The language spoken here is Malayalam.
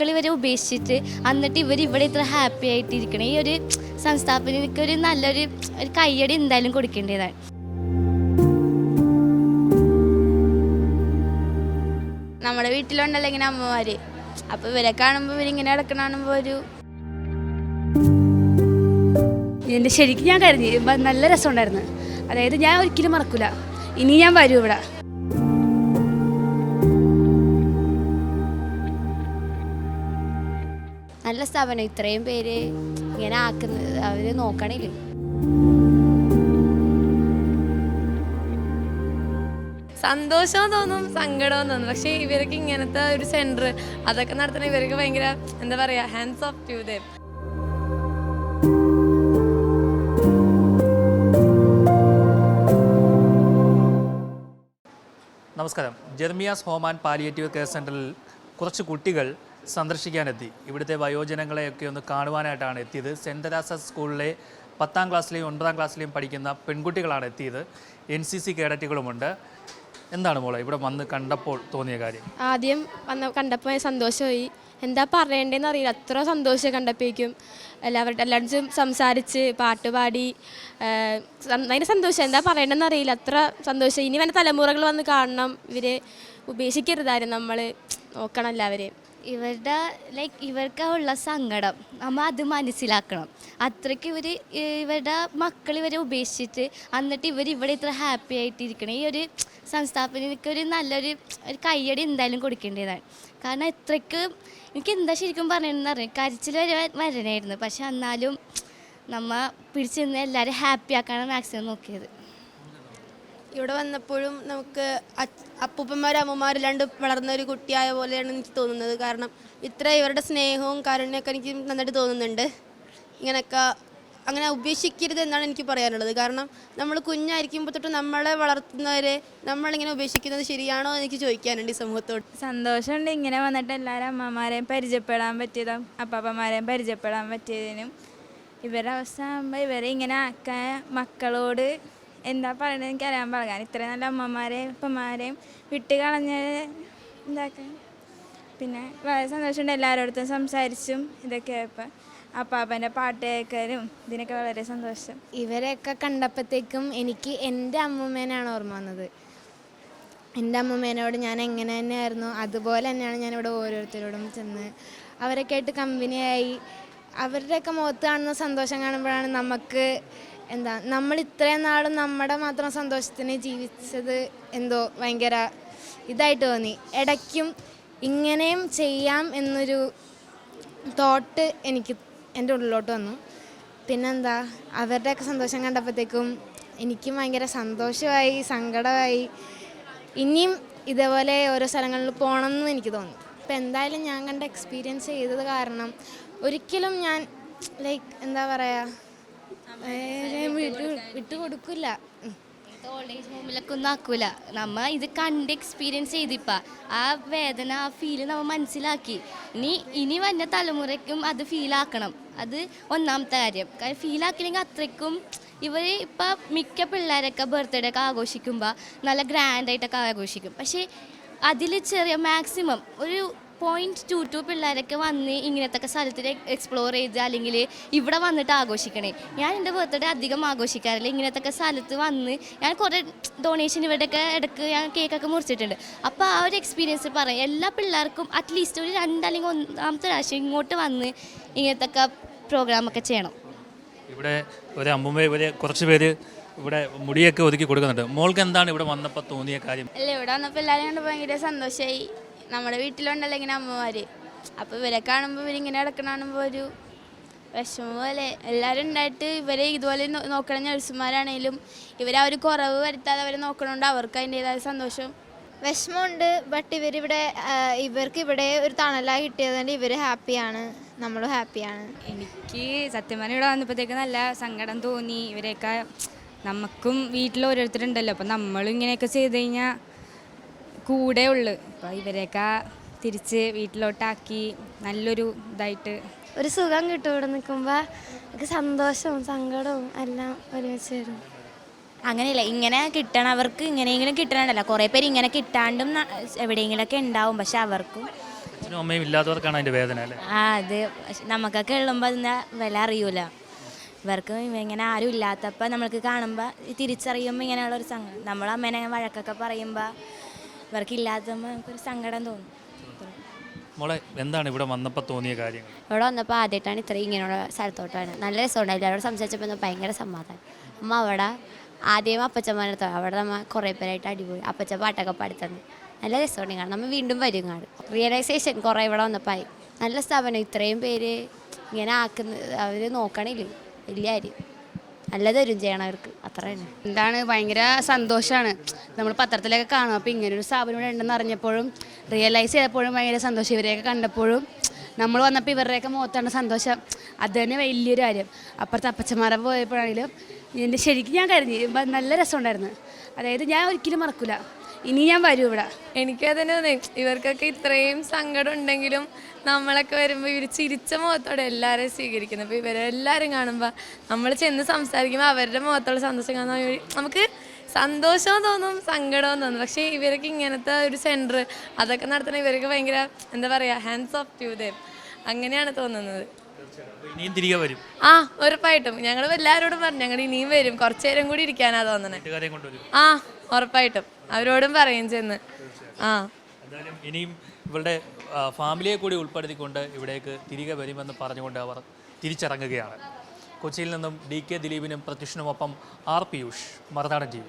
മക്കൾ ഇവരെ ഉപേക്ഷിച്ചിട്ട് എന്നിട്ട് ഇവിടെ ഇത്ര ഹാപ്പി ആയിട്ടിരിക്കണം. ഈ ഒരു സംസ്ഥാപനക്ക് ഒരു നല്ലൊരു കയ്യടി എന്തായാലും കൊടുക്കേണ്ടതാണ്. നമ്മുടെ വീട്ടിലുണ്ടല്ലോ ഇങ്ങനെ അമ്മമാര്, അപ്പോൾ ഇവരെ കാണുമ്പോൾ ഇവരിങ്ങനെ നടക്കണ കാണുമ്പോൾ എൻ്റെ ശരിക്കും ഞാൻ കരുതി നല്ല രസമുണ്ടായിരുന്നു. അതായത് ഞാൻ ഒരിക്കലും മറക്കില്ല, ഇനി ഞാൻ വരും ഇവിടെ. നല്ല സ്ഥാപനം, ഇത്രയും പേര് ഇങ്ങനെ ആക്കുന്നത് അവർ നോക്കണില്ല. സന്തോഷവും തോന്നും, സങ്കടവും തോന്നും. പക്ഷേ ഇവർക്ക് ഇങ്ങനത്തെ ഒരു സെൻറ്റർ അതൊക്കെ നടത്തുന്ന ഇവർക്ക് ഭയങ്കര എന്താ പറയുക, ഹാൻഡ്സ് ഓഫ് ടു ദം. നമസ്കാരം. Jeremias home and palliative care സെൻ്ററിൽ കുറച്ച് കുട്ടികൾ സന്ദർശിക്കാനെത്തി. ഇവിടുത്തെ വയോജനങ്ങളെയൊക്കെ ഒന്ന് കാണുവാനായിട്ടാണ് എത്തിയത്. സെൻറ്റ് തെരേസാസ് സ്കൂളിലെ 10ാം ക്ലാസ്സിലെയും 9ാം ക്ലാസ്സിലെയും പഠിക്കുന്ന പെൺകുട്ടികളാണ് എത്തിയത്. NCC കേഡറ്റുകളുമുണ്ട്. എന്താണ് മോളെ ഇവിടെ വന്ന് കണ്ടപ്പോൾ തോന്നിയ കാര്യം? ആദ്യം കണ്ടപ്പോൾ സന്തോഷമായി. എന്താ പറയേണ്ടതെന്ന് അറിയില്ല, അത്ര സന്തോഷം കണ്ടപ്പോഴേക്കും. എല്ലാവരും സംസാരിച്ച് പാട്ടുപാടി ഭയങ്കര സന്തോഷം. എന്താ പറയേണ്ടതെന്ന് അറിയില്ല, അത്ര സന്തോഷം. ഇനി വേണ്ട തലമുറകൾ വന്ന് കാണണം. ഇവരെ ഉപേക്ഷിക്കരുതായിരുന്നു, നമ്മൾ നോക്കണം എല്ലാവരെയും. ഇവർക്ക് ഉള്ള സങ്കടം നമ്മൾ അത് മനസ്സിലാക്കണം. അത്രയ്ക്ക് ഇവരുടെ മക്കൾ ഇവരെ ഉപേക്ഷിച്ചിട്ട് എന്നിട്ട് ഇവിടെ ഇത്ര ഹാപ്പി ആയിട്ടിരിക്കണം. ഈ ഒരു സംസ്ഥാപനക്ക് ഒരു നല്ലൊരു കയ്യടി എന്തായാലും കൊടുക്കേണ്ടതാണ്. കാരണം ഇത്രയ്ക്ക് എനിക്ക് എന്താ ശരിക്കും പറയണമെന്ന് അറിയാം, കരച്ചിൽ വരണമായിരുന്നു. പക്ഷെ എന്നാലും നമ്മൾ പിടിച്ചു നിന്ന് എല്ലാവരും ഹാപ്പി ആക്കാനാണ് മാക്സിമം നോക്കിയത്. ഇവിടെ വന്നപ്പോഴും നമുക്ക് അപ്പൂപ്പന്മാരും അമ്മമാരില്ലാണ്ട് വളർന്ന ഒരു കുട്ടിയായ പോലെയാണ് എനിക്ക് തോന്നുന്നത്. കാരണം ഇത്ര ഇവരുടെ സ്നേഹവും കാരുണ്യമൊക്കെ എനിക്ക് നന്നായിട്ട് തോന്നുന്നുണ്ട്. ഇങ്ങനെയൊക്കെ അങ്ങനെ ഉപേക്ഷിക്കരുത് എന്നാണ് എനിക്ക് പറയാനുള്ളത്. കാരണം നമ്മൾ കുഞ്ഞായിരിക്കുമ്പോൾ തൊട്ട് നമ്മളെ വളർത്തുന്നവരെ നമ്മളിങ്ങനെ ഉപേക്ഷിക്കുന്നത് ശരിയാണോ എന്ന് എനിക്ക് ചോദിക്കാനുണ്ട് ഈ സമൂഹത്തോട്. സന്തോഷമുണ്ട് ഇങ്ങനെ വന്നിട്ട് എല്ലാവരും അമ്മമാരെയും പരിചയപ്പെടാൻ പറ്റിയതും അപ്പാപ്പന്മാരെയും പരിചയപ്പെടാൻ പറ്റിയതിനും. ഇവരുടെ അവസ്ഥ ആകുമ്പോൾ ഇവരെ ഇങ്ങനെ ആക്കാൻ മക്കളോട് എന്താ പറയണത് എനിക്കറിയാൻ പാടില്ല. ഇത്രയും നല്ല അമ്മമാരെയും അപ്പന്മാരെയും വിട്ട് കളഞ്ഞത് എന്താക്കാൻ. പിന്നെ വളരെ സന്തോഷമുണ്ട്, എല്ലാവരോടത്തും സംസാരിച്ചും ഇതൊക്കെ. ഇപ്പം അപ്പാപ്പൻ്റെ പാട്ട് കേൾക്കാനും ഇതിനൊക്കെ വളരെ സന്തോഷം. ഇവരെയൊക്കെ കണ്ടപ്പോഴത്തേക്കും എനിക്ക് എൻ്റെ അമ്മൂമ്മേനാണ് ഓർമ്മ വന്നത്. എൻ്റെ അമ്മൂമ്മേനോട് ഞാൻ എങ്ങനെ തന്നെയായിരുന്നു അതുപോലെ തന്നെയാണ് ഞാനിവിടെ ഓരോരുത്തരോടും ചെന്ന് അവരൊക്കെ ആയിട്ട് കമ്പനിയായി. അവരുടെയൊക്കെ മുഖത്ത് കാണുന്ന സന്തോഷം കാണുമ്പോഴാണ് നമുക്ക് നമ്മൾ ഇത്രയും നാളും നമ്മുടെ മാത്രം സന്തോഷത്തിന് ജീവിച്ചത് എന്തോ ഭയങ്കര ഇതായിട്ട് തോന്നി. ഇടയ്ക്കും ഇങ്ങനെയും ചെയ്യാം എന്നൊരു തോട്ട് എൻ്റെ ഉള്ളിലോട്ട് വന്നു. പിന്നെന്താ, അവരുടെയൊക്കെ സന്തോഷം കണ്ടപ്പോഴത്തേക്കും എനിക്കും ഭയങ്കര സന്തോഷമായി, സങ്കടമായി. ഇനിയും ഇതേപോലെ ഓരോ സ്ഥലങ്ങളിൽ പോകണമെന്നും എനിക്ക് തോന്നി. ഇപ്പം എന്തായാലും ഞാൻ കണ്ട എക്സ്പീരിയൻസ് ചെയ്തത് കാരണം ഒരിക്കലും ഞാൻ എന്താ പറയുക, വിട്ടുകൊടുക്കില്ല. ഓൾഡ് ഏജ് ഹോമിലൊക്കെ ഒന്നും ആക്കൂല. നമ്മൾ ഇത് കണ്ട് എക്സ്പീരിയൻസ് ചെയ്തിപ്പോൾ ആ വേദന, ആ ഫീല് നമ്മൾ മനസ്സിലാക്കി. ഇനി വന്ന തലമുറയ്ക്കും അത് ഫീലാക്കണം. അത് ഒന്നാമത്തെ കാര്യം. കാരണം ഫീലാക്കില്ലെങ്കിൽ അത്രയ്ക്കും ഇവർ ഇപ്പം മിക്ക പിള്ളേരൊക്കെ ബർത്ത്ഡേ ഒക്കെ ആഘോഷിക്കുമ്പോൾ നല്ല ഗ്രാൻഡായിട്ടൊക്കെ ആഘോഷിക്കും. പക്ഷേ അതിൽ ചെറിയ മാക്സിമം ഒരു 0.22 പിള്ളേരൊക്കെ വന്ന് ഇങ്ങനത്തെ സ്ഥലത്തിൽ എക്സ്പ്ലോർ ചെയ്ത് അല്ലെങ്കിൽ ഇവിടെ വന്നിട്ട് ആഘോഷിക്കണേ. ഞാൻ എൻ്റെ ബർത്ത്ഡേ അധികം ആഘോഷിക്കാറില്ല. ഇങ്ങനത്തെ സ്ഥലത്ത് വന്ന് ഞാൻ കുറേ ഡൊണേഷൻ ഇവിടെയൊക്കെ ഇടയ്ക്ക് ഞാൻ കേക്കൊക്കെ മുറിച്ചിട്ടുണ്ട്. അപ്പോൾ ആ ഒരു എക്സ്പീരിയൻസ് പറയും എല്ലാ പിള്ളേർക്കും അറ്റ്ലീസ്റ്റ് ഒരു 2 അല്ലെങ്കിൽ 1-ാമത്തെ പ്രാവശ്യം ഇങ്ങോട്ട് വന്ന് ഇങ്ങനത്തെ പ്രോഗ്രാമൊക്കെ ചെയ്യണം. ഇവിടെ ഒരു അമ്മൂമ്മ ഇവരെ കുറച്ച് പേര് ഇവിടെ മുടിയൊക്കെ ഒതുക്കി കൊടുക്കുന്നുണ്ട്. മോൾക്ക് എന്താണ് ഇവിടെ വന്നപ്പോൾ തോന്നിയ കാര്യം? അല്ല, ഇവിടെ വന്നപ്പോൾ എല്ലാവരും കണ്ട് ഭയങ്കര സന്തോഷമായി. നമ്മുടെ വീട്ടിലുണ്ടല്ലോ ഇങ്ങനെ അമ്മമാർ, അപ്പോൾ ഇവരെ കാണുമ്പോൾ ഇവരിങ്ങനെ നടക്കണ കാണുമ്പോൾ ഒരു വിഷമം പോലെ. എല്ലാവരും ഉണ്ടായിട്ട് ഇവരെ ഇതുപോലെ നോക്കണ നഴ്സുമാരാണെങ്കിലും ഇവരെ ആ ഒരു കുറവ് വരുത്താതെ അവരെ നോക്കണോണ്ട് അവർക്ക് അതിൻ്റേതായ സന്തോഷം. വിഷമമുണ്ട്. ബട്ട് ഇവർക്ക് ഇവിടെ ഒരു തണലായി കിട്ടിയതുകൊണ്ട് ഇവർ ഹാപ്പിയാണ്, നമ്മളും ഹാപ്പിയാണ്. എനിക്ക് സത്യം പറഞ്ഞാൽ ഇവിടെ വന്നപ്പോഴത്തേക്ക് നല്ല സങ്കടം തോന്നി. ഇവരെയൊക്കെ നമുക്കും വീട്ടിൽ ഓരോരുത്തരുണ്ടല്ലോ, അപ്പം നമ്മളും ഇങ്ങനെയൊക്കെ ചെയ്ത് കഴിഞ്ഞാൽ കൂടെ ഉള്ളു. അപ്പോൾ ഇവരെയൊക്കെ തിരിച്ച് വീട്ടിലോട്ടാക്കി നല്ലൊരു ഇതായിട്ട് ഒരു സുഖം കിട്ടും. ഇവിടെ നിൽക്കുമ്പോൾ സന്തോഷവും സങ്കടവും എല്ലാം ഒരുമിച്ച് വരും. അങ്ങനെയല്ല, ഇങ്ങനെ കിട്ടണവർക്ക് ഇങ്ങനെയെങ്കിലും കിട്ടണമല്ലോ. കുറേ പേര് ഇങ്ങനെ കിട്ടാണ്ടും എവിടെയെങ്കിലുമൊക്കെ ഉണ്ടാവും. പക്ഷെ അവർക്കും അച്ഛനും അമ്മയും ഇല്ലാത്തവർക്കാണ് അതിൻ്റെ വേദന അല്ലേ? അത് നമുക്കൊക്കെ ഉള്ളുമ്പോൾ അതിൻ്റെ വില അറിയൂല. ഇവർക്ക് ഇങ്ങനെ ആരും ഇല്ലാത്തപ്പോൾ നമ്മൾക്ക് കാണുമ്പോൾ തിരിച്ചറിയുമ്പോൾ ഇങ്ങനെയുള്ളൊരു സങ്കടം. നമ്മളമ്മേനെ വഴക്കൊക്കെ പറയുമ്പോൾ ഇവർക്ക് ഇല്ലാത്തപ്പോൾ നമുക്കൊരു സങ്കടം തോന്നും. മോളെ എന്താണ് ഇവിടെ വന്നപ്പോൾ തോന്നിയ കാര്യങ്ങൾ? ഇവിടെ വന്നപ്പോൾ ആദ്യമായിട്ടാണ് ഇത്രയും ഇങ്ങനെയുള്ള സ്ഥലത്തോട്ടാണ്. നല്ല രസമുണ്ടായില്ല. അവിടെ സംസാരിച്ചപ്പോൾ ഭയങ്കര സമാധാനം. അമ്മ അവിടെ ആദ്യം അപ്പച്ചമ്മേനടുത്ത് അവിടെ നമ്മൾ കുറേ പേരായിട്ട് അടിപൊളി അപ്പച്ച പാട്ടൊക്കെ പാടിത്തന്നു. നല്ല രസമുണ്ട് കാണാം. നമ്മൾ വീണ്ടും വരും കാണും. റിയലൈസേഷൻ കുറേ ഇവിടെ വന്നപ്പോൾ ആയി. നല്ല സ്ഥാപനം. ഇത്രയും പേര് ഇങ്ങനെ അവർ നോക്കണില്ലേ, വലിയ കാര്യം. നല്ലതൊരും ചെയ്യണം അവർക്ക്, അത്ര തന്നെ. എന്താണ് ഭയങ്കര സന്തോഷമാണ്. നമ്മൾ പത്രത്തിലൊക്കെ കാണും. അപ്പോൾ ഇങ്ങനൊരു സ്ഥാപനം ഇവിടെ ഉണ്ടെന്ന് അറിഞ്ഞപ്പോഴും റിയലൈസ് ചെയ്തപ്പോഴും ഭയങ്കര സന്തോഷം. ഇവരെയൊക്കെ കണ്ടപ്പോഴും നമ്മൾ വന്നപ്പോൾ ഇവരുടെയൊക്കെ മുഖത്താണ് സന്തോഷം. അത് തന്നെ വലിയൊരു കാര്യം. അപ്പുറത്തെ അപ്പച്ചന്മാരെ പോയപ്പോഴാണെങ്കിലും എൻ്റെ ശരിക്കും ഞാൻ കരുതി നല്ല രസമുണ്ടായിരുന്നു. അതായത് ഞാൻ ഒരിക്കലും മറക്കില്ല. ഇനി ഞാൻ വരും ഇവിടെ. എനിക്കതിന് തോന്നി ഇവർക്കൊക്കെ ഇത്രയും സങ്കടം ഉണ്ടെങ്കിലും നമ്മളൊക്കെ വരുമ്പോൾ ഇവർ ചിരിച്ച മുഖത്തോടെ എല്ലാവരെയും സ്വീകരിക്കുന്നത്. അപ്പോൾ ഇവരെല്ലാവരും കാണുമ്പോൾ നമ്മൾ ചെന്ന് സംസാരിക്കുമ്പോൾ അവരുടെ മുഖത്തോടെ സന്തോഷം കാണുമ്പോൾ നമുക്ക് സന്തോഷവും തോന്നും സങ്കടവും തോന്നും. പക്ഷേ ഇവർക്ക് ഇങ്ങനത്തെ ഒരു സെൻറ്റർ അതൊക്കെ നടത്തുന്ന ഇവർക്ക് ഭയങ്കര എന്താ പറയുക, ഹാൻഡ്സ് ഓഫ് ടു ദം, അങ്ങനെയാണ് തോന്നുന്നത്. ഇനിയും തിരികെ വരും. ആ ഉറപ്പായിട്ടും. ഞങ്ങൾ എല്ലാവരോടും പറഞ്ഞു ഞങ്ങൾ ഇനിയും വരും, കുറച്ചു നേരം കൂടി ഇരിക്കാനാ തോന്നണേ. ആ ഉറപ്പായിട്ടും അവരോടും പറയും ചെന്ന്. എന്തായാലും ഇനിയും ഇവരുടെ ഫാമിലിയെ കൂടി ഉൾപ്പെടുത്തിക്കൊണ്ട് ഇവിടേക്ക് തിരികെ വരുമെന്ന് പറഞ്ഞുകൊണ്ട് അവർ തിരിച്ചിറങ്ങുകയാണ്. കൊച്ചിയിൽ നിന്നും DK ദിലീപിനും പ്രത്യുഷനുമൊപ്പം R. പിയൂഷ്, മറുനാടൻ TV.